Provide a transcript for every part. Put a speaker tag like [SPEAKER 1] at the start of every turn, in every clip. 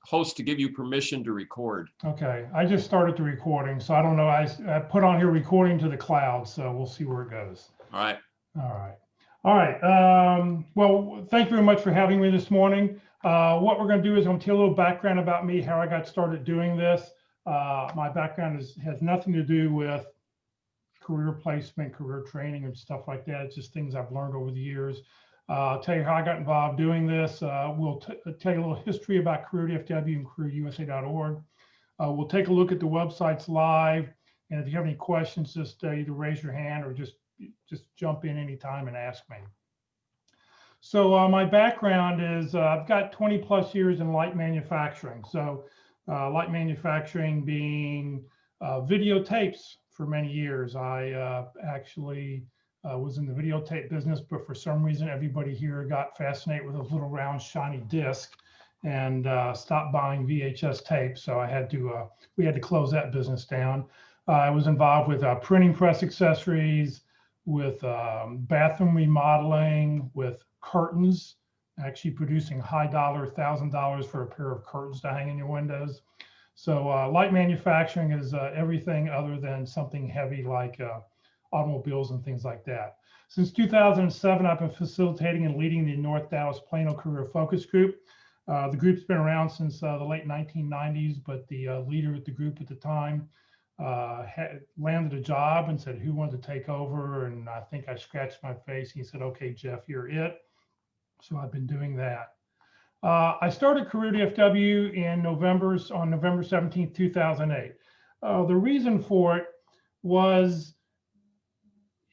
[SPEAKER 1] host to give you permission to record.
[SPEAKER 2] Okay, I just started the recording, so I don't know. I put on here recording to the cloud, so we'll see where it goes.
[SPEAKER 1] All right.
[SPEAKER 2] All right. All right. Well, thank you very much for having me this morning. What we're going to do is I'm going to tell you a little background about me, how I got started doing this. My background has nothing to do with career placement, career training, and stuff like that. It's just things I've learned over the years. I'll tell you how I got involved doing this. We'll tell you a little history about CareerDFW and CareerUSA.org. We'll take a look at the websites live. And if you have any questions, just either raise your hand or just jump in anytime and ask me. So my background is I've got 20 plus years in light manufacturing. So light manufacturing being videotapes for many years. I actually was in the videotape business, but for some reason, everybody here got fascinated with those little round shiny discs and stopped buying VHS tapes. So we had to close that business down. I was involved with printing press accessories, with bathroom remodeling, with curtains, actually producing high dollar, $1,000 for a pair of curtains to hang in your windows. So light manufacturing is everything other than something heavy like automobiles and things like that. Since 2007, I've been facilitating and leading the North Dallas Plano Career Focus Group. The group's been around since the late 1990s, but the leader of the group at the time had landed a job and said, who wanted to take over? And I think I scratched my face. He said, okay, Jeff, you're it. So I've been doing that. I started CareerDFW on November 17th, 2008. The reason for it was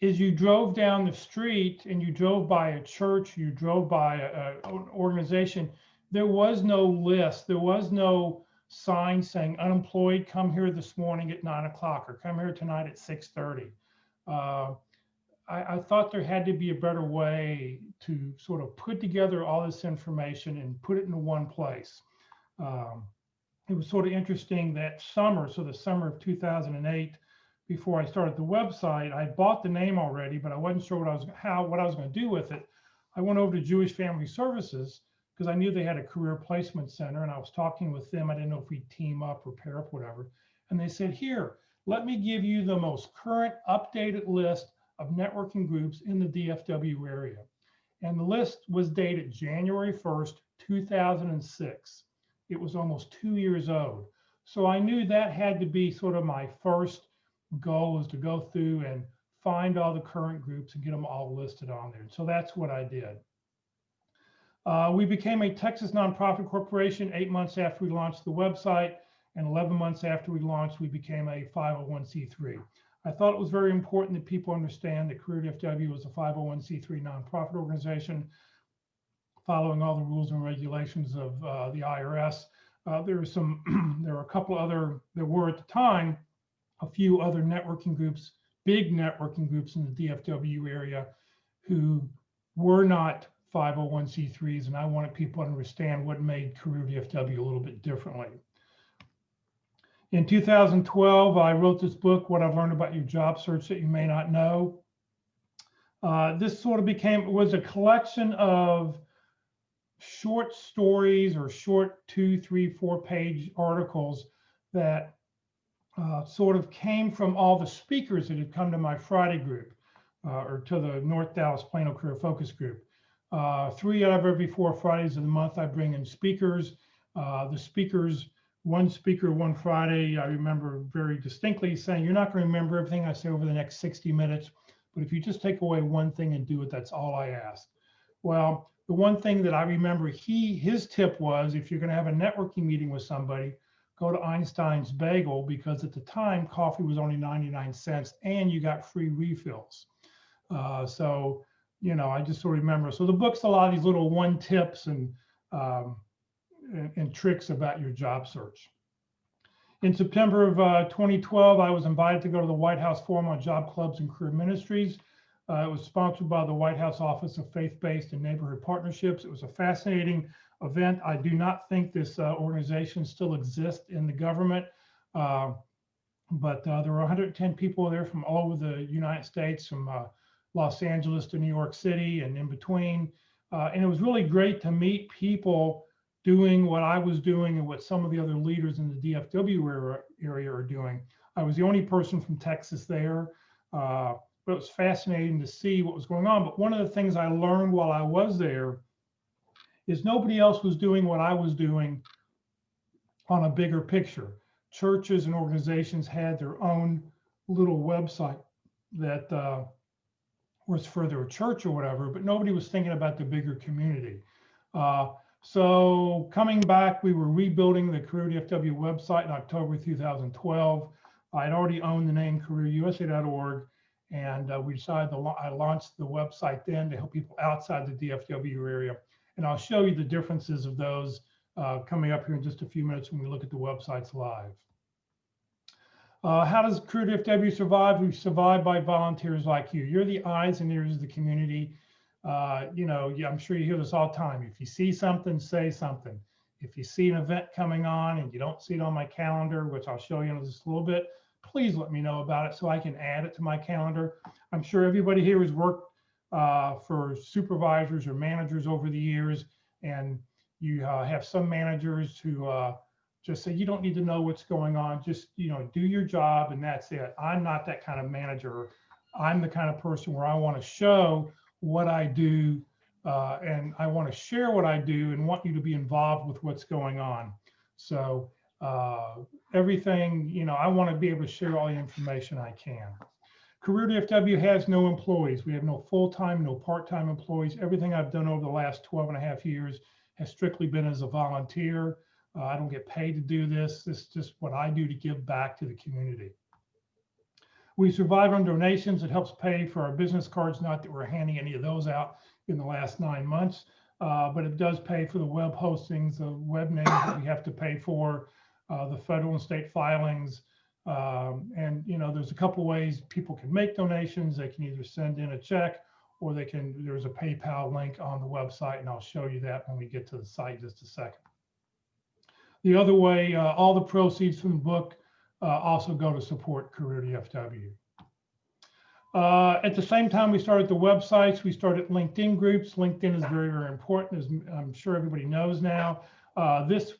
[SPEAKER 2] you drove down the street and you drove by a church, you drove by an organization. There was no list. There was no sign saying unemployed, come here this morning at 9 o'clock or come here tonight at 6:30. I thought there had to be a better way to sort of put together all this information and put it into one place. It was sort of interesting that summer, so the summer of 2008, before I started the website, I bought the name already, but I wasn't sure what I was going to do with it. I went over to Jewish Family Services because I knew they had a career placement center, and I was talking with them. I didn't know if we'd team up or pair up, whatever. And they said, here, let me give you the most current updated list of networking groups in the DFW area. And the list was dated January 1st, 2006. It was almost 2 years old. So I knew that had to be sort of my first goal, was to go through and find all the current groups and get them all listed on there. So that's what I did. We became a Texas nonprofit corporation 8 months after we launched the website, and 11 months after we launched, we became a 501c3. I thought it was very important that people understand that CareerDFW is a 501c3 nonprofit organization, following all the rules and regulations of the IRS. There were a couple other, there were at the time, a few other networking groups, big networking groups in the DFW area who were not 501c3s, and I wanted people to understand what made CareerDFW a little bit differently. In 2012, I wrote this book, What I've Learned About Your Job Search That You May Not Know. This sort of was a collection of short stories or short 2, 3, 4 page articles that sort of came from all the speakers that had come to my Friday group or to the North Dallas Plano Career Focus Group. 3 out of every 4 Fridays of the month, I bring in speakers. The speakers, one speaker, one Friday, I remember very distinctly saying, you're not going to remember everything I say over the next 60 minutes, but if you just take away one thing and do it, that's all I ask. Well, the one thing that I remember, his tip was, if you're going to have a networking meeting with somebody, go to Einstein's Bagel, because at the time, coffee was only 99 cents and you got free refills. So, you know, I just sort of remember. So the book's a lot of these little one tips and tricks about your job search. In September of 2012, I was invited to go to the White House Forum on Job Clubs and Career Ministries. It was sponsored by the White House Office of Faith-Based and Neighborhood Partnerships. It was a fascinating event. I do not think this organization still exists in the government, but there were 110 people there from all over the United States, from Los Angeles to New York City and in between. And it was really great to meet people doing what I was doing and what some of the other leaders in the DFW area are doing. I was the only person from Texas there, but it was fascinating to see what was going on. But one of the things I learned while I was there is nobody else was doing what I was doing on a bigger picture. Churches and organizations had their own little website that was for their church or whatever, but nobody was thinking about the bigger community. So coming back, we were rebuilding the CareerDFW website in October 2012. I'd already owned the name CareerUSA.org, and we decided I launched the website then to help people outside the DFW area. And I'll show you the differences of those coming up here in just a few minutes when we look at the websites live. How does CareerDFW survive? We survive by volunteers like you. You're the eyes and ears of the community. You know, I'm sure you hear this all the time. If you see something, say something. If you see an event coming on and you don't see it on my calendar, which I'll show you in just a little bit, please let me know about it so I can add it to my calendar. I'm sure everybody here has worked for supervisors or managers over the years, and you have some managers who just say, you don't need to know what's going on, just, you know, do your job and that's it. I'm not that kind of manager. I'm the kind of person where I want to show what I do, and I want to share what I do and want you to be involved with what's going on. So everything, you know, I want to be able to share all the information I can. CareerDFW has no employees. We have no full-time, no part-time employees. Everything I've done over the last 12.5 years has strictly been as a volunteer. I don't get paid to do this. This is just what I do to give back to the community. We survive on donations. It helps pay for our business cards. Not that we're handing any of those out in the last 9 months, but it does pay for the web hostings, the web names that we have to pay for, the federal and state filings. And, you know, there's a couple ways people can make donations. They can either send in a check or they can, there's a PayPal link on the website, and I'll show you that when we get to the site in just a second. The other way, all the proceeds from the book also go to support CareerDFW. At the same time we started the websites, we started LinkedIn groups. LinkedIn is very, very important, as I'm sure everybody knows now. This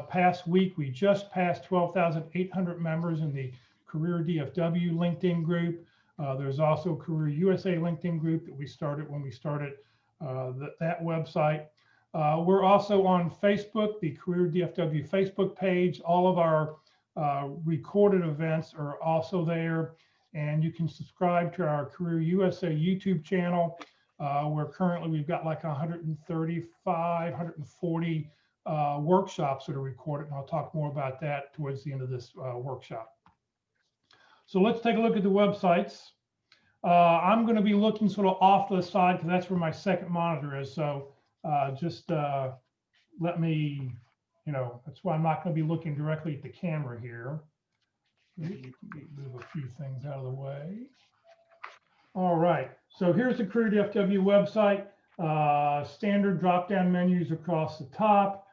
[SPEAKER 2] past week, we just passed 12,800 members in the CareerDFW LinkedIn group. There's also CareerUSA LinkedIn group that we started when we started that website. We're also on Facebook, the CareerDFW Facebook page. All of our recorded events are also there, and you can subscribe to our CareerUSA YouTube channel, where currently we've got like 135, 140 workshops that are recorded, and I'll talk more about that towards the end of this workshop. So let's take a look at the websites. I'm going to be looking sort of off to the side because that's where my second monitor is. So just let me, you know, that's why I'm not going to be looking directly at the camera here. Move a few things out of the way. All right, so here's the CareerDFW website. Standard drop-down menus across the top.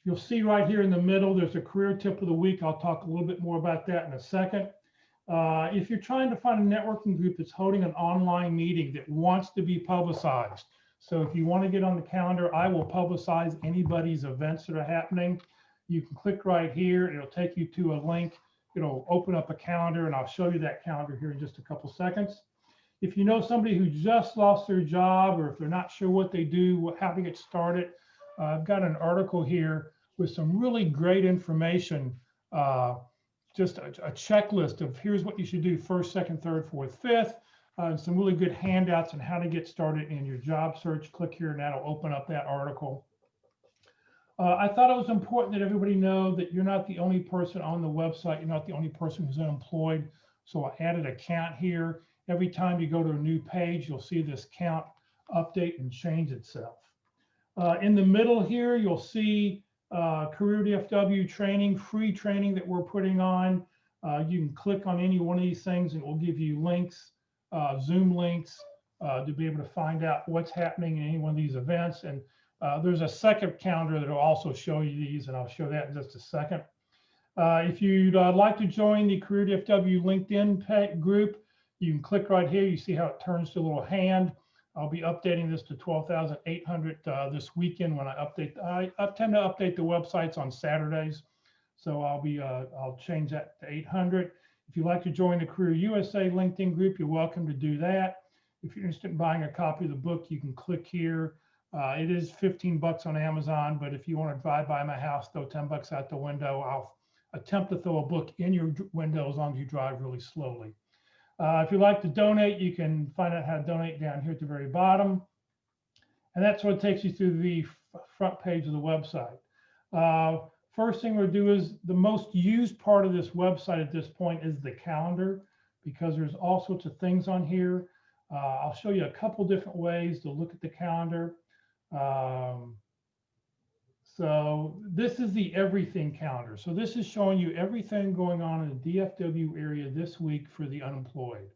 [SPEAKER 2] You'll see right here in the middle, there's a career tip of the week. I'll talk a little bit more about that in a second. If you're trying to find a networking group that's holding an online meeting that wants to be publicized, so if you want to get on the calendar, I will publicize anybody's events that are happening. You can click right here. It'll take you to a link. It'll open up a calendar, and I'll show you that calendar here in just a couple seconds. If you know somebody who just lost their job, or if they're not sure what they do, how to get started, I've got an article here with some really great information, just a checklist of here's what you should do first, second, third, fourth, fifth, and some really good handouts on how to get started in your job search. Click here and that'll open up that article. I thought it was important that everybody know that you're not the only person on the website. You're not the only person who's unemployed. So I added a count here. Every time you go to a new page, you'll see this count update and change itself. In the middle here, you'll see CareerDFW training, free training that we're putting on. You can click on any one of these things and it will give you links, Zoom links, to be able to find out what's happening in any one of these events. And there's a second calendar that will also show you these, and I'll show that in just a second. If you'd like to join the CareerDFW LinkedIn group, you can click right here. You see how it turns to a little hand. I'll be updating this to 12,800 this weekend when I update. I tend to update the websites on Saturdays, so I'll change that to 800. If you'd like to join the Career USA LinkedIn group, you're welcome to do that. If you're interested in buying a copy of the book, you can click here. It is 15 bucks on Amazon, but if you want to drive by my house, throw 10 bucks out the window. I'll attempt to throw a book in your window as long as you drive really slowly. If you'd like to donate, you can find out how to donate down here at the very bottom. And that's what takes you through the front page of the website. First thing we'll do is the most used part of this website at this point is the calendar, because there's all sorts of things on here. I'll show you a couple different ways to look at the calendar. So this is the everything calendar. So this is showing you everything going on in the DFW area this week for the unemployed.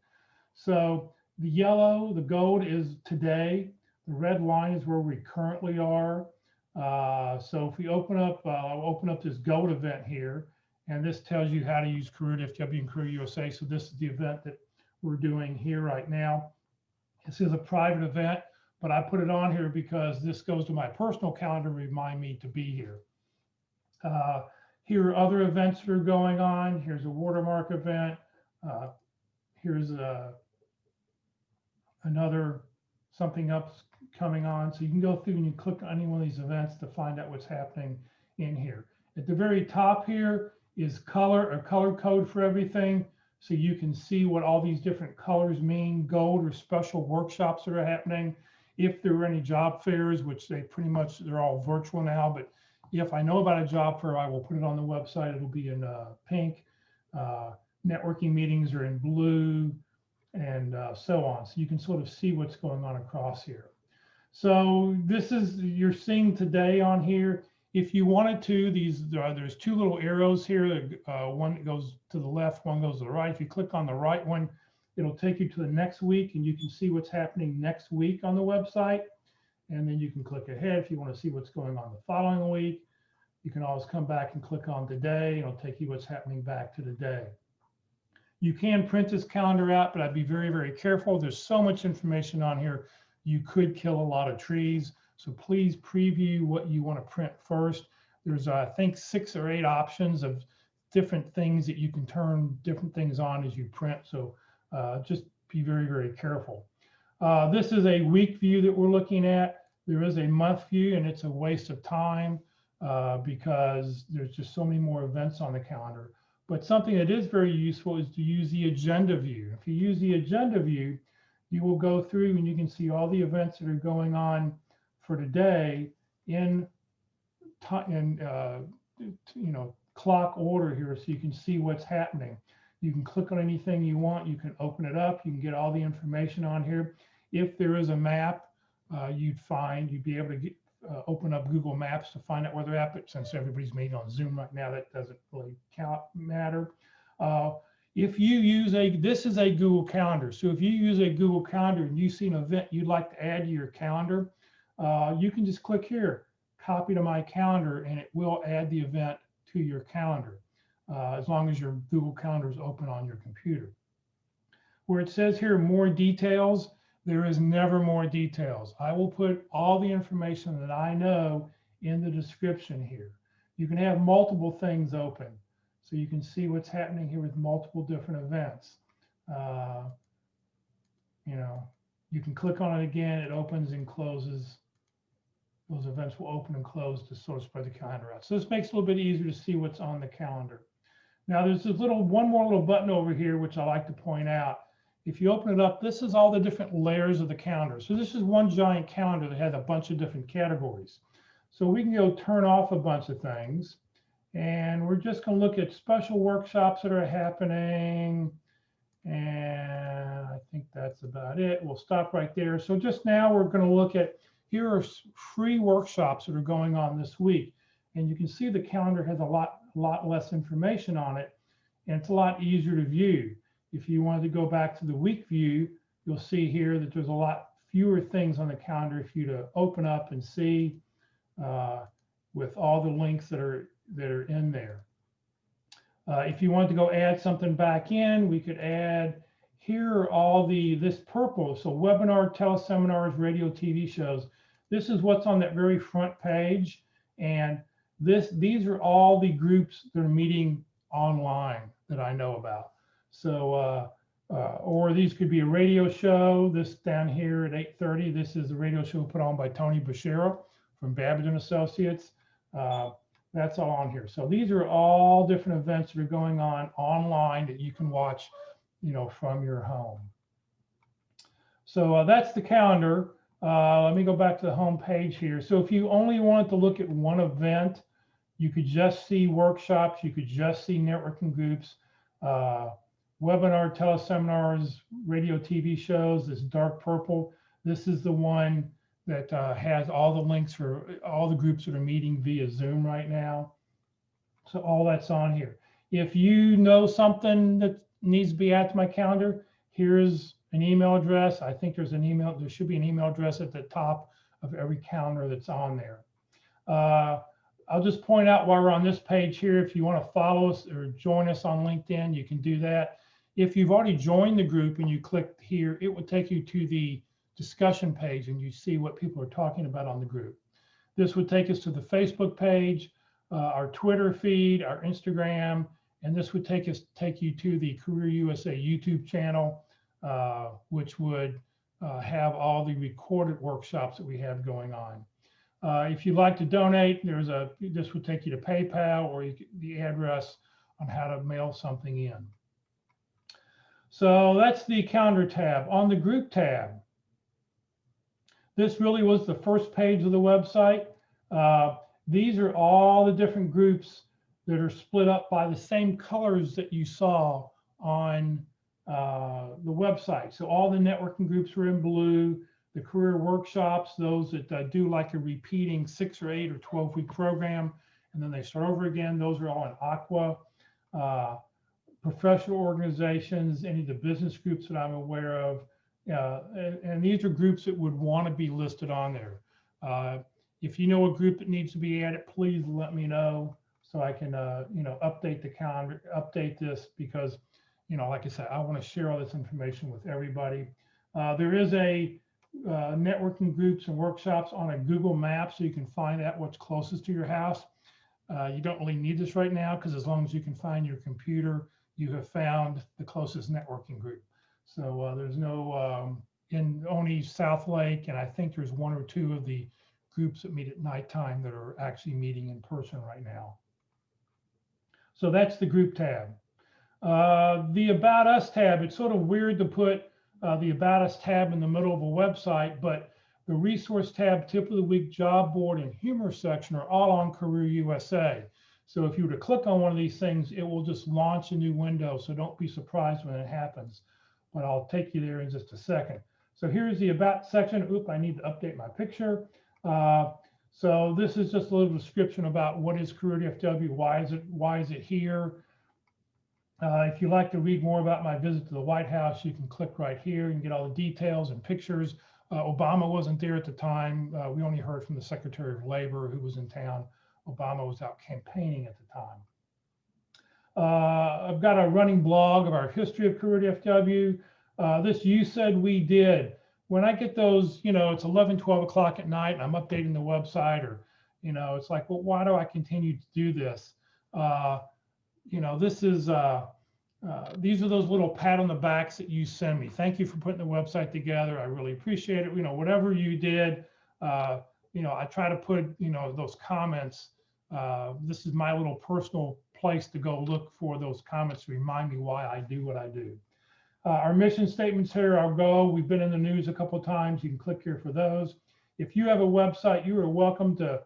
[SPEAKER 2] So the yellow, the gold is today. The red line is where we currently are. So if we open up, I'll open up this gold event here, and this tells you how to use CareerDFW and Career USA. So this is the event that we're doing here right now. This is a private event, but I put it on here because this goes to my personal calendar to remind me to be here. Here are other events that are going on. Here's a watermark event. Here's another something else coming on. So you can go through and you click on any one of these events to find out what's happening in here. At the very top here is a color code for everything. So you can see what all these different colors mean. Gold are special workshops that are happening. If there were any job fairs, which they're all virtual now, but if I know about a job fair, I will put it on the website. It'll be in pink. Networking meetings are in blue, and so on. So you can sort of see what's going on across here. So this is, you're seeing today on here. If you wanted to, there's two little arrows here. One goes to the left, one goes to the right. If you click on the right one, it'll take you to the next week, and you can see what's happening next week on the website. And then you can click ahead if you want to see what's going on the following week. You can always come back and click on today. It'll take you what's happening back to today. You can print this calendar out, but I'd be very, very careful. There's so much information on here. You could kill a lot of trees. So please preview what you want to print first. There's, I think, 6 or 8 options of different things that you can turn different things on as you print. So just be very, very careful. This is a week view that we're looking at. There is a month view, and it's a waste of time because there's just so many more events on the calendar. But something that is very useful is to use the agenda view. If you use the agenda view, you will go through and you can see all the events that are going on for today in clock order here, so you can see what's happening. You can click on anything you want. You can open it up. You can get all the information on here. If there is a map, you'd be able to open up Google Maps to find out where they're at. But since everybody's meeting on Zoom right now, that doesn't really matter. If you use this is a Google Calendar. So if you use a Google Calendar and you see an event you'd like to add to your calendar, you can just click here, copy to my calendar, and it will add the event to your calendar, as long as your Google Calendar is open on your computer. Where it says here, more details, there is never more details. I will put all the information that I know in the description here. You can have multiple things open, so you can see what's happening here with multiple different events. You can click on it again, it opens and closes. Those events will open and close to sort of spread the calendar out. So this makes it a little bit easier to see what's on the calendar. Now there's one more little button over here, which I like to point out. If you open it up, this is all the different layers of the calendar. So this is one giant calendar that has a bunch of different categories. So we can go turn off a bunch of things, and we're just going to look at special workshops that are happening. And I think that's about it. We'll stop right there. So just now we're going to look at, here are free workshops that are going on this week. And you can see the calendar has a lot less information on it, and it's a lot easier to view. If you wanted to go back to the week view, you'll see here that there's a lot fewer things on the calendar for you to open up and see with all the links that are in there. If you wanted to go add something back in, we could add here are all this purple. So webinar, teleseminars, radio, TV shows. This is what's on that very front page. And these are all the groups that are meeting online that I know about. So, or these could be a radio show. This down here at 8:30, this is a radio show put on by Tony Bashira from Babbitt and Associates. That's all on here. So these are all different events that are going on online that you can watch, from your home. So that's the calendar. Let me go back to the home page here. So if you only wanted to look at one event, you could just see workshops, you could just see networking groups, webinar, teleseminars, radio, TV shows. This dark purple, this is the one that has all the links for all the groups that are meeting via Zoom right now. So all that's on here. If you know something that needs to be added to my calendar, here's an email address. I think there should be an email address at the top of every calendar that's on there. I'll just point out while we're on this page here, if you want to follow us or join us on LinkedIn, you can do that. If you've already joined the group and you click here, it will take you to the discussion page and you see what people are talking about on the group. This would take us to the Facebook page, our Twitter feed, our Instagram, and this would take you to the Career USA YouTube channel, which would have all the recorded workshops that we have going on. If you'd like to donate, this would take you to PayPal or the address on how to mail something in. So that's the calendar tab. On the group tab, this really was the first page of the website. These are all the different groups that are split up by the same colors that you saw on the website. So all the networking groups are in blue. The career workshops, those that do like a repeating 6 or 8 or 12-week program, and then they start over again, those are all in aqua. Professional organizations, any of the business groups that I'm aware of, and these are groups that would want to be listed on there. If you know a group that needs to be added, please let me know so I can, update the calendar, update this, because, like I said, I want to share all this information with everybody. There is a networking groups and workshops on a Google map, so you can find out what's closest to your house. You don't really need this right now, because as long as you can find your computer, you have found the closest networking group. So there's no, in only South Lake, and I think there's 1 or 2 of the groups that meet at nighttime that are actually meeting in person right now. So that's the group tab. The About Us tab, it's sort of weird to put the About Us tab in the middle of a website, but the Resource tab, Tip of the Week, Job Board, and Humor section are all on Career USA. So if you were to click on one of these things, it will just launch a new window, so don't be surprised when it happens. But I'll take you there in just a second. So here's the About section. Oop, I need to update my picture. So this is just a little description about what is CareerDFW, why is it here. If you'd like to read more about my visit to the White House, you can click right here and get all the details and pictures. Obama wasn't there at the time. We only heard from the Secretary of Labor, who was in town. Obama was out campaigning at the time. I've got a running blog of our history of CareerDFW. This You Said We Did. When I get those, it's 11, 12 o'clock at night and I'm updating the website, or, it's like, well, why do I continue to do this? This is, these are those little pat on the backs that you send me. Thank you for putting the website together. I really appreciate it. Whatever you did, I try to put, those comments. This is my little personal place to go look for those comments to remind me why I do what I do. Our mission statements here, our goal, we've been in the news a couple of times. You can click here for those. If you have a website, you are welcome to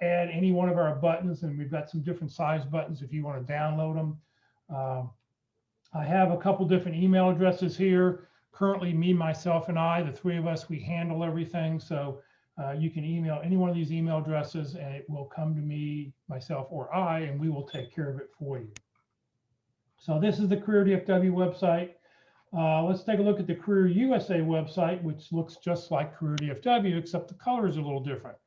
[SPEAKER 2] add any one of our buttons, and we've got some different size buttons if you want to download them. I have a couple different email addresses here. Currently, me, myself, and I, the 3 of us, we handle everything. So you can email any one of these email addresses and it will come to me, myself, or I, and we will take care of it for you. So this is the CareerDFW website. Let's take a look at the Career USA website, which looks just like CareerDFW, except the colors are a little different.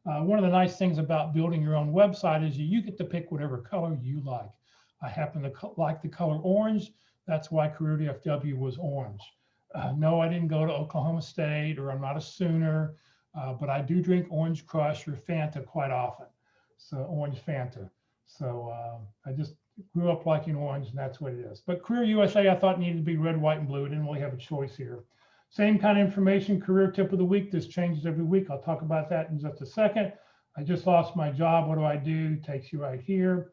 [SPEAKER 2] One of the nice things about building your own website is you get to pick whatever color you like. I happen to like the color orange, That's why CareerDFW was orange. No, I didn't go to Oklahoma State, or I'm not a Sooner, but I do drink Orange Crush or Fanta quite often. So Orange Fanta. So I just grew up liking orange, and that's what it is. But Career USA, I thought needed to be red, white, and blue. I didn't really have a choice here. Same kind of information, career tip of the week. This changes every week. I'll talk about that in just a second. I just lost my job. What do I do? Takes you right here.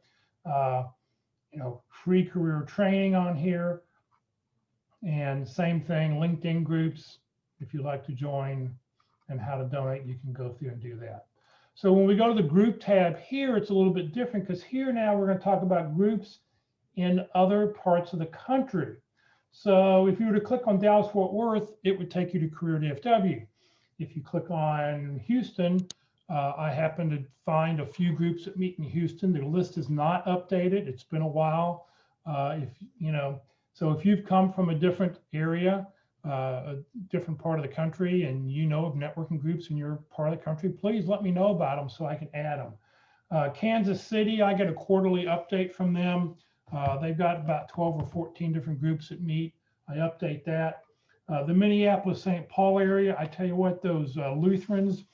[SPEAKER 2] Free career training on here. And same thing, LinkedIn groups, if you'd like to join, and how to donate, you can go through and do that. So when we go to the group tab here, it's a little bit different, because here now we're going to talk about groups in other parts of the country. So if you were to click on Dallas-Fort Worth, it would take you to CareerDFW. If you click on Houston, I happen to find a few groups that meet in Houston. Their list is not updated. It's been a while. So if you've come from a different area, a different part of the country, and you know of networking groups in your part of the country, please let me know about them so I can add them. Kansas City, I get a quarterly update from them. They've got about 12 or 14 different groups that meet. I update that. The Minneapolis-St. Paul area, I tell you what, those Lutherans,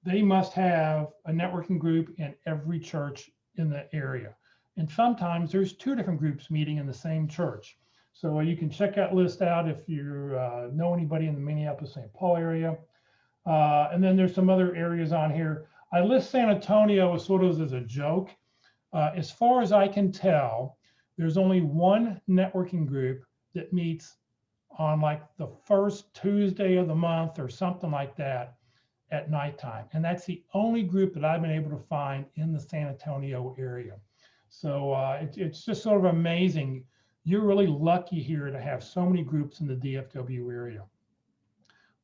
[SPEAKER 2] they must have a networking group in every church in the area. And sometimes there's 2 different groups meeting in the same church. So you can check that list out if you know anybody in the Minneapolis-St. Paul area. And then there's some other areas on here. I list San Antonio as sort of as a joke. As far as I can tell, there's only one networking group that meets on like the first Tuesday of the month or something like that at nighttime. And that's the only group that I've been able to find in the San Antonio area. So it's just sort of amazing. You're really lucky here to have so many groups in the DFW area.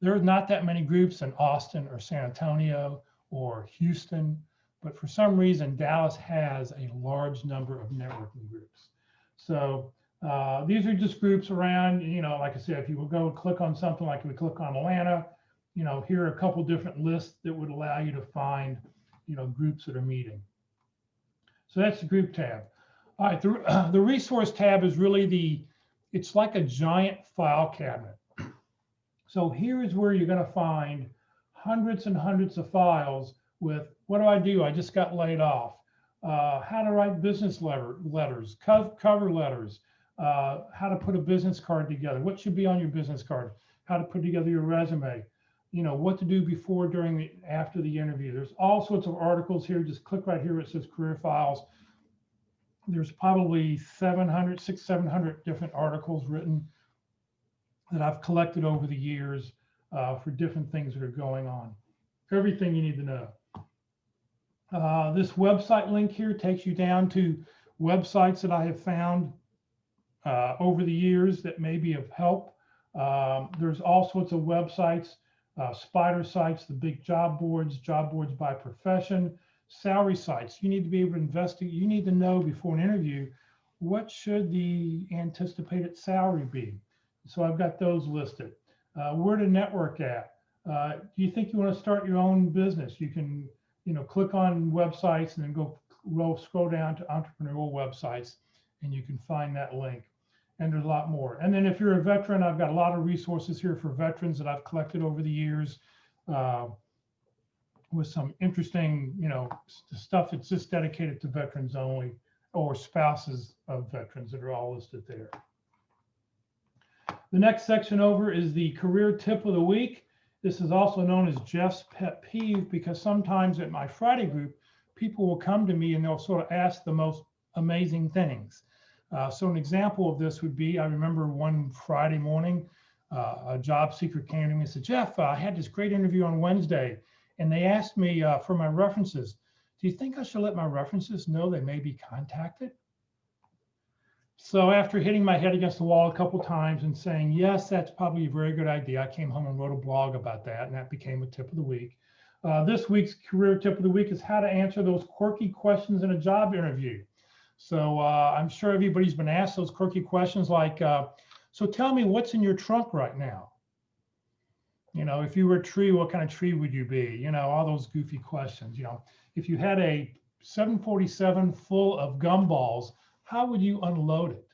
[SPEAKER 2] There's not that many groups in Austin or San Antonio or Houston, but for some reason, Dallas has a large number of networking groups. So these are just groups around, like I said, if you will go click on something like we click on Atlanta, here are a couple different lists that would allow you to find, groups that are meeting. So that's the group tab. All right, the resource tab is really it's like a giant file cabinet. So here is where you're going to find hundreds and hundreds of files with, what do? I just got laid off. How to write business letters, cover letters, how to put a business card together, what should be on your business card, how to put together your resume, what to do before, during, after the interview. There's all sorts of articles here. Just click right here where it says career files. There's probably 700 different articles written that I've collected over the years for different things that are going on. Everything you need to know. This website link here takes you down to websites that I have found over the years that may be of help. There's all sorts of websites, spider sites, the big job boards by profession, salary sites. You need to be able to investigate. You need to know before an interview, what should the anticipated salary be? So I've got those listed. Where to network at? Do you think you want to start your own business? You can, click on websites and then scroll down to entrepreneurial websites, and you can find that link. And there's a lot more. And then if you're a veteran, I've got a lot of resources here for veterans that I've collected over the years with some interesting, stuff that's just dedicated to veterans only, or spouses of veterans that are all listed there. The next section over is the career tip of the week. This is also known as Jeff's pet peeve, because sometimes at my Friday group, people will come to me and they'll sort of ask the most amazing things. So an example of this would be, I remember one Friday morning, a job seeker came to me and said, Jeff, I had this great interview on Wednesday, and they asked me for my references. Do you think I should let my references know they may be contacted? So after hitting my head against the wall a couple times and saying, yes, that's probably a very good idea, I came home and wrote a blog about that, and that became a tip of the week. This week's career tip of the week is how to answer those quirky questions in a job interview. So I'm sure everybody's been asked those quirky questions like, so tell me what's in your trunk right now? If you were a tree, what kind of tree would you be? All those goofy questions. If you had a 747 full of gumballs, how would you unload it?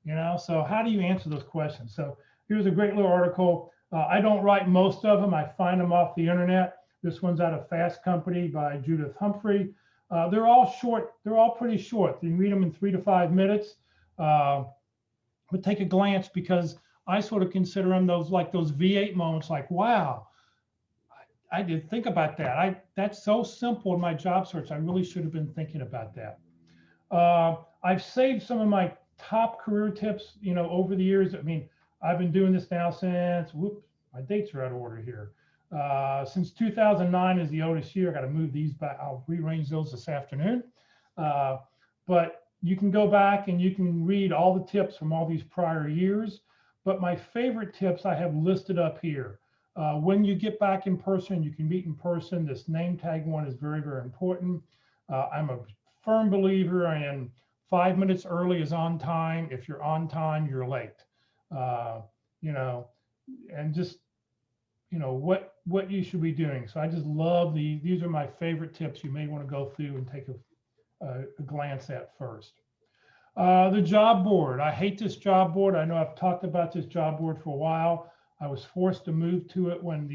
[SPEAKER 2] You know, so how do you answer those questions? So here's a great little article. I don't write most of them. I find them off the internet. This one's out of Fast Company by Judith Humphrey. They're all short. They're all pretty short. You can read them in 3 to 5 minutes. But take a glance, because I sort of consider them those V8 moments, like, wow, I did think about that. That's so simple in my job search. I really should have been thinking about that. I've saved some of my top career tips, over the years. I mean, I've been doing this now since, my dates are out of order here. Since 2009 is the oldest year. I got to move these back. I'll rearrange those this afternoon. But you can go back and you can read all the tips from all these prior years. But my favorite tips I have listed up here. When you get back in person, you can meet in person. This name tag one is very, very important. I'm a firm believer in 5 minutes early is on time. If you're on time, you're late. And just, what you should be doing. So I just love these are my favorite tips you may want to go through and take a glance at first. The job board. I hate this job board. I know I've talked about this job board for a while. I was forced to move to it when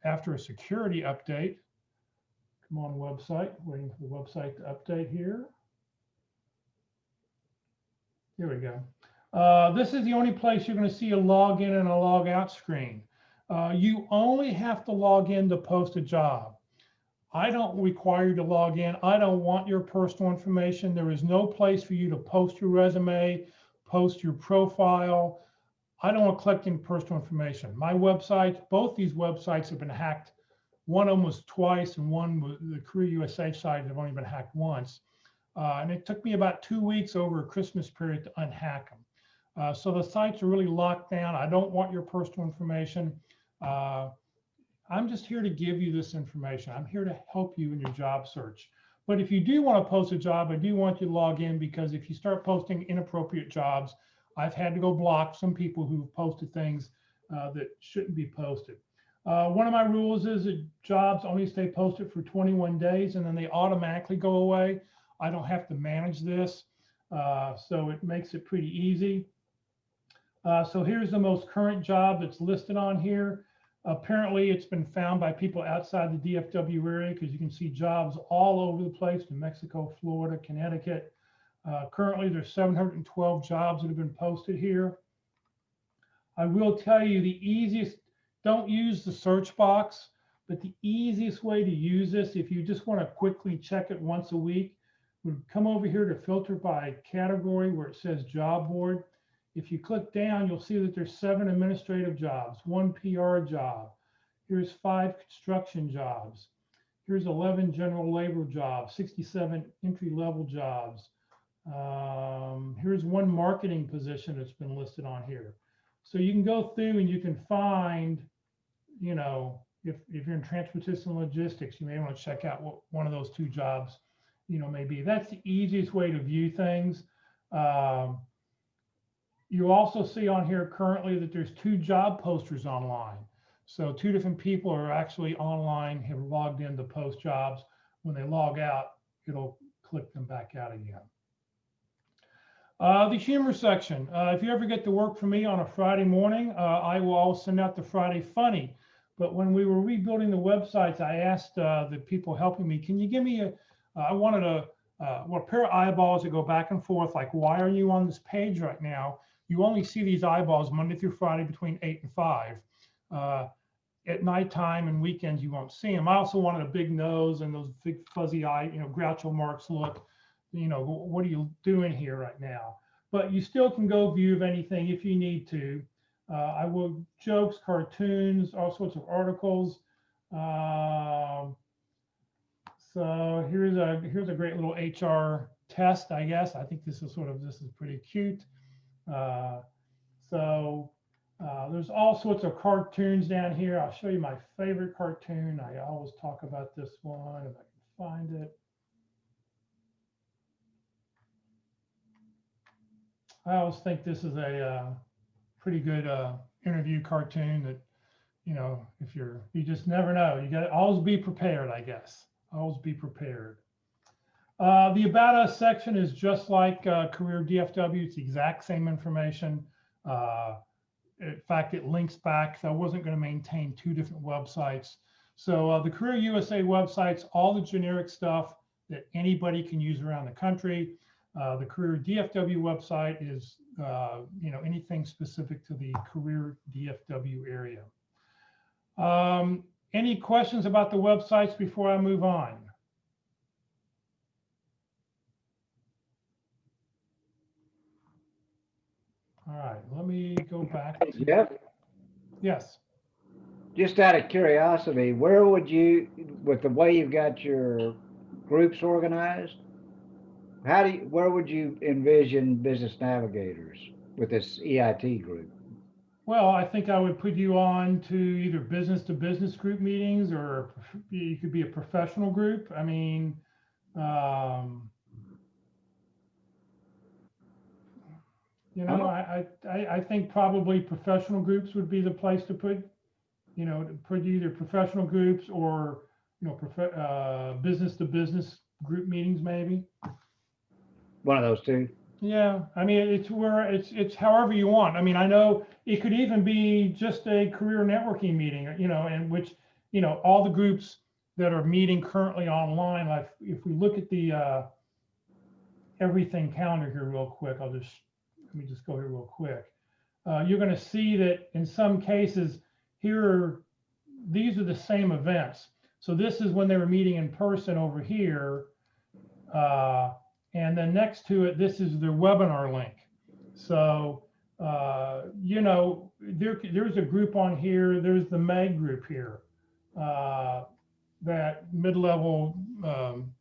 [SPEAKER 2] after a security update. Come on, website, waiting for the website to update here. Here we go. This is the only place you're going to see a login and a log out screen. You only have to log in to post a job. I don't require you to log in. I don't want your personal information. There is no place for you to post your resume, post your profile. I don't want to collect any personal information. My website, both these websites have been hacked. One almost twice, and one, the Career USA site, have only been hacked once. And it took me about 2 weeks over a Christmas period to unhack them. So the sites are really locked down. I don't want your personal information. I'm just here to give you this information. I'm here to help you in your job search. But if you do want to post a job, I do want you to log in, because if you start posting inappropriate jobs, I've had to go block some people who've posted things that shouldn't be posted. One of my rules is that jobs only stay posted for 21 days and then they automatically go away. I don't have to manage this, so it makes it pretty easy. So here's the most current job that's listed on here. Apparently, it's been found by people outside the DFW area, because you can see jobs all over the place: New Mexico, Florida, Connecticut. Currently, there's 712 jobs that have been posted here. I will tell you the easiest, don't use the search box, but the easiest way to use this, if you just want to quickly check it once a week, would come over here to filter by category where it says job board. If you click down, you'll see that there's 7 administrative jobs, 1 PR job. Here's 5 construction jobs. Here's 11 general labor jobs, 67 entry-level jobs. Here's 1 marketing position that's been listed on here. So you can go through and you can find, if you're in transportation and logistics, you may want to check out what one of those 2 jobs, may be. That's the easiest way to view things. You also see on here currently that there's 2 job posters online. So 2 different people are actually online, have logged in to post jobs. When they log out, it'll click them back out again. The humor section. If you ever get to work for me on a Friday morning, I will always send out the Friday Funny. But when we were rebuilding the websites, I asked the people helping me, can you give me I wanted a pair of eyeballs that go back and forth, like, why are you on this page right now? You only see these eyeballs Monday through Friday between 8 and 5. At nighttime and weekends, you won't see them. I also wanted a big nose and those big fuzzy eye, Groucho Marx look. What are you doing here right now? But you still can go view anything if you need to. I will jokes, cartoons, all sorts of articles. So here's a great little HR test, I guess. I think this is pretty cute. There's all sorts of cartoons down here. I'll show you my favorite cartoon. I always talk about this one if I can find it. I always think this is a pretty good interview cartoon that, if you just never know. You got to always be prepared, I guess. Always be prepared. The About Us section is just like CareerDFW. It's the exact same information. In fact, it links back. So I wasn't going to maintain two different websites. So the Career USA website's all the generic stuff that anybody can use around the country. The CareerDFW website is anything specific to the Career DFW area. Any questions about the websites before I move on? All right, let me go back.
[SPEAKER 3] Jeff,
[SPEAKER 2] Yes.
[SPEAKER 3] just out of curiosity, where would you, with the way you've got your groups organized, where would you envision Business Navigators with this EIT group?
[SPEAKER 2] Well, I think I would put you on to either business to business group meetings, or you could be a professional group. I mean, I think probably professional groups would be the place to put, to put either professional groups or, business to business group meetings, maybe.
[SPEAKER 3] One of those two.
[SPEAKER 2] Yeah, I mean, it's however you want. I mean, I know it could even be just a career networking meeting, in which, all the groups that are meeting currently online, like if we look at the everything calendar here real quick, let me just go here real quick. You're going to see that in some cases these are the same events. So this is when they were meeting in person over here. And then next to it, this is their webinar link. So, there's a group on here. There's the MEG group here, that mid-level,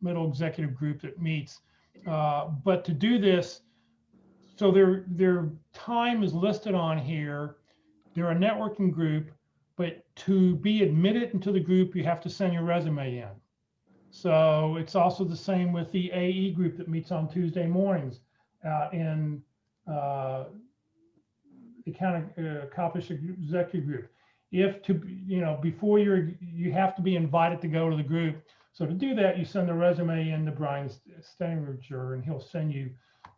[SPEAKER 2] middle executive group that meets. But to do this, so their time is listed on here. They're a networking group, but to be admitted into the group, you have to send your resume in. So it's also the same with the AE group that meets on Tuesday mornings in the County Accomplishment Executive Group. Before you have to be invited to go to the group. So to do that, you send the resume in to Brian Stanringer, and he'll send you,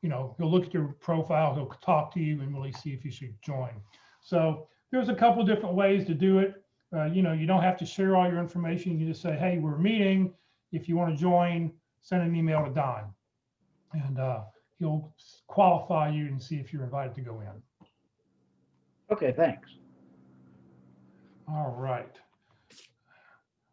[SPEAKER 2] he'll look at your profile, he'll talk to you and really see if you should join. So there's a couple different ways to do it. You don't have to share all your information. You just say, hey, we're meeting. If you want to join, send an email to Don, and he'll qualify you and see if you're invited to go in.
[SPEAKER 3] Okay, thanks.
[SPEAKER 2] All right.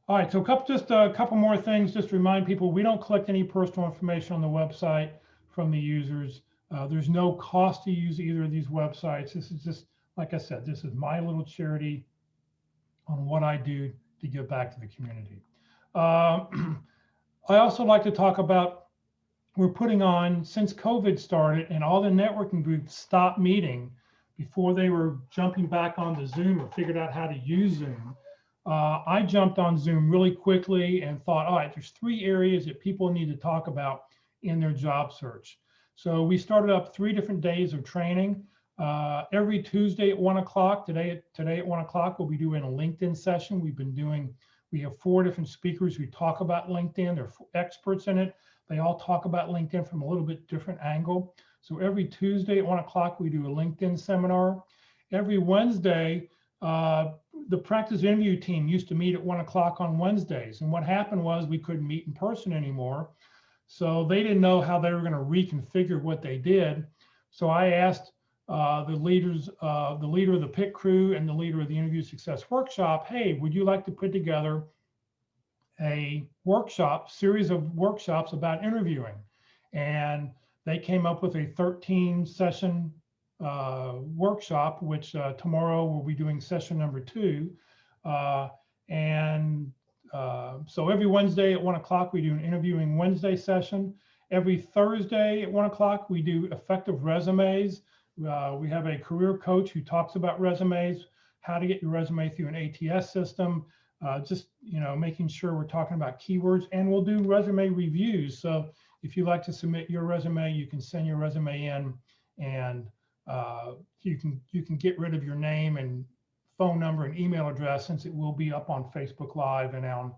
[SPEAKER 2] All right, so just a couple more things, just to remind people, we don't collect any personal information on the website from the users. There's no cost to use either of these websites. This is just, like I said, this is my little charity on what I do to give back to the community. I also like to talk about, we're putting on, since COVID started and all the networking groups stopped meeting before they were jumping back onto Zoom or figured out how to use Zoom. I jumped on Zoom really quickly and thought, all right, there's 3 areas that people need to talk about in their job search. So we started up 3 different days of training. Every Tuesday at 1 o'clock, today at 1 o'clock, we'll be doing a LinkedIn session. We have 4 different speakers who talk about LinkedIn. They're experts in it. They all talk about LinkedIn from a little bit different angle. So every Tuesday at 1 o'clock, we do a LinkedIn seminar. Every Wednesday, the practice interview team used to meet at 1 o'clock on Wednesdays. And what happened was we couldn't meet in person anymore. So they didn't know how they were going to reconfigure what they did. So I asked the leader of the pit crew and the leader of the interview success workshop, hey, would you like to put together a series of workshops about interviewing? And they came up with a 13 session workshop, which tomorrow we'll be doing session number 2. So every Wednesday at 1 o'clock, we do an interviewing Wednesday session. Every Thursday at 1 o'clock, we do effective resumes. We have a career coach who talks about resumes, how to get your resume through an ATS system, making sure we're talking about keywords, and we'll do resume reviews. So if you like to submit your resume, you can send your resume in, and you can get rid of your name and phone number and email address, since it will be up on Facebook Live and on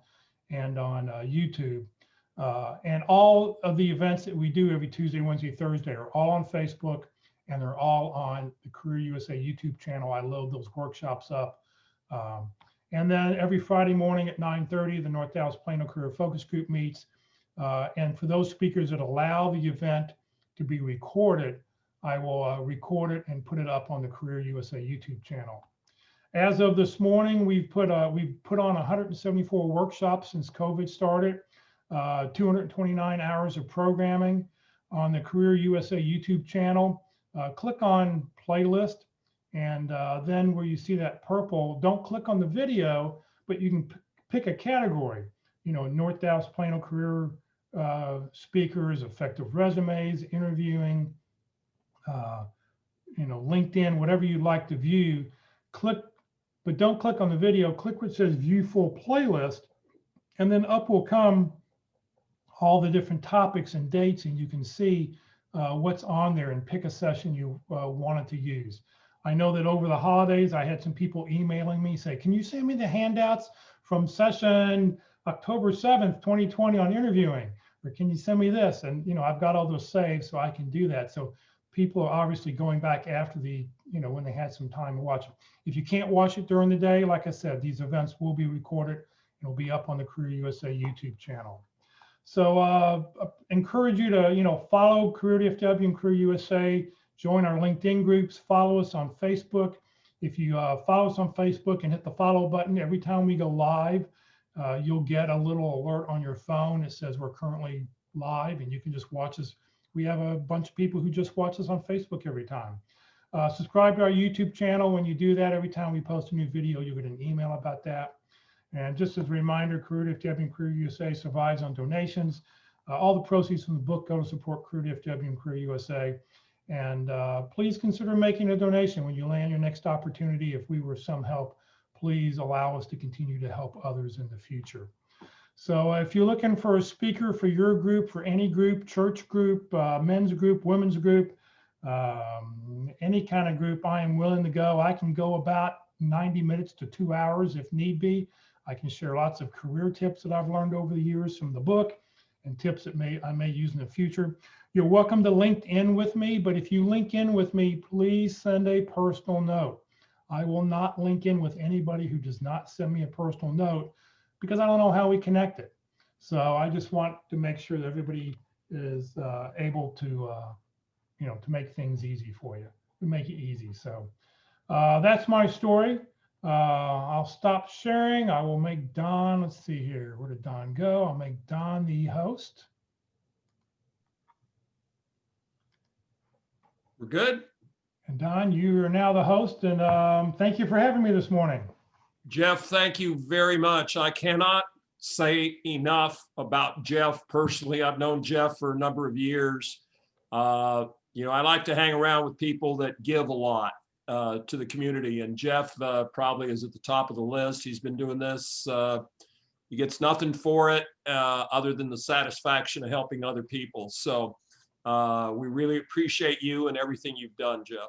[SPEAKER 2] YouTube. And all of the events that we do every Tuesday, Wednesday, Thursday are all on Facebook, and they're all on the Career USA YouTube channel. I load those workshops up. And then every Friday morning at 9:30, the North Dallas Plano Career Focus Group meets. And for those speakers that allow the event to be recorded, I will record it and put it up on the Career USA YouTube channel. As of this morning, we've put on 174 workshops since COVID started, 229 hours of programming on the Career USA YouTube channel. Click on playlist, and then where you see that purple, don't click on the video, but you can pick a category, North Dallas Plano career speakers, effective resumes, interviewing, LinkedIn, whatever you'd like to view. Click, but don't click on the video. Click where it says view full playlist, and then up will come all the different topics and dates, and you can see what's on there and pick a session you wanted to use. I know that over the holidays, I had some people emailing me say, can you send me the handouts from session October 7th, 2020 on interviewing? Or can you send me this? And, I've got all those saved so I can do that. So people are obviously going back after when they had some time to watch it. If you can't watch it during the day, like I said, these events will be recorded and will be up on the Career USA YouTube channel. So encourage you to, follow CareerDFW and Career USA, join our LinkedIn groups, follow us on Facebook. If you follow us on Facebook and hit the follow button, every time we go live, you'll get a little alert on your phone. It says we're currently live, and you can just watch us. We have a bunch of people who just watch us on Facebook every time. Subscribe to our YouTube channel. When you do that, every time we post a new video, you'll get an email about that. And just as a reminder, CareerDFW and Career USA survives on donations. All the proceeds from the book go to support CareerDFW and Career USA. And please consider making a donation when you land your next opportunity. If we were some help, please allow us to continue to help others in the future. So if you're looking for a speaker for your group, for any group, church group, men's group, women's group, any kind of group, I am willing to go. I can go about 90 minutes to 2 hours if need be. I can share lots of career tips that I've learned over the years from the book, and tips that I may use in the future. You're welcome to link in with me, but if you link in with me, please send a personal note. I will not link in with anybody who does not send me a personal note, because I don't know how we connected. So I just want to make sure that everybody is able to, to make things easy for you, to make it easy. So that's my story. I'll stop sharing. I will make Don, let's see here. Where did Don go? I'll make Don the host.
[SPEAKER 1] We're good.
[SPEAKER 2] And Don, you are now the host, and thank you for having me this morning.
[SPEAKER 1] Jeff, thank you very much. I cannot say enough about Jeff personally. I've known Jeff for a number of years. I like to hang around with people that give a lot to the community, and Jeff probably is at the top of the list. He's been doing this. He gets nothing for it other than the satisfaction of helping other people. So we really appreciate you and everything you've done, Jeff.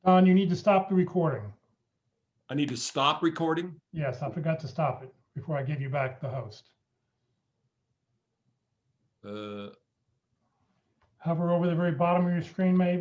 [SPEAKER 2] Don, you need to stop the recording.
[SPEAKER 1] I need to stop recording?
[SPEAKER 2] Yes, I forgot to stop it before I give you back the host. Hover over the very bottom of your screen, maybe.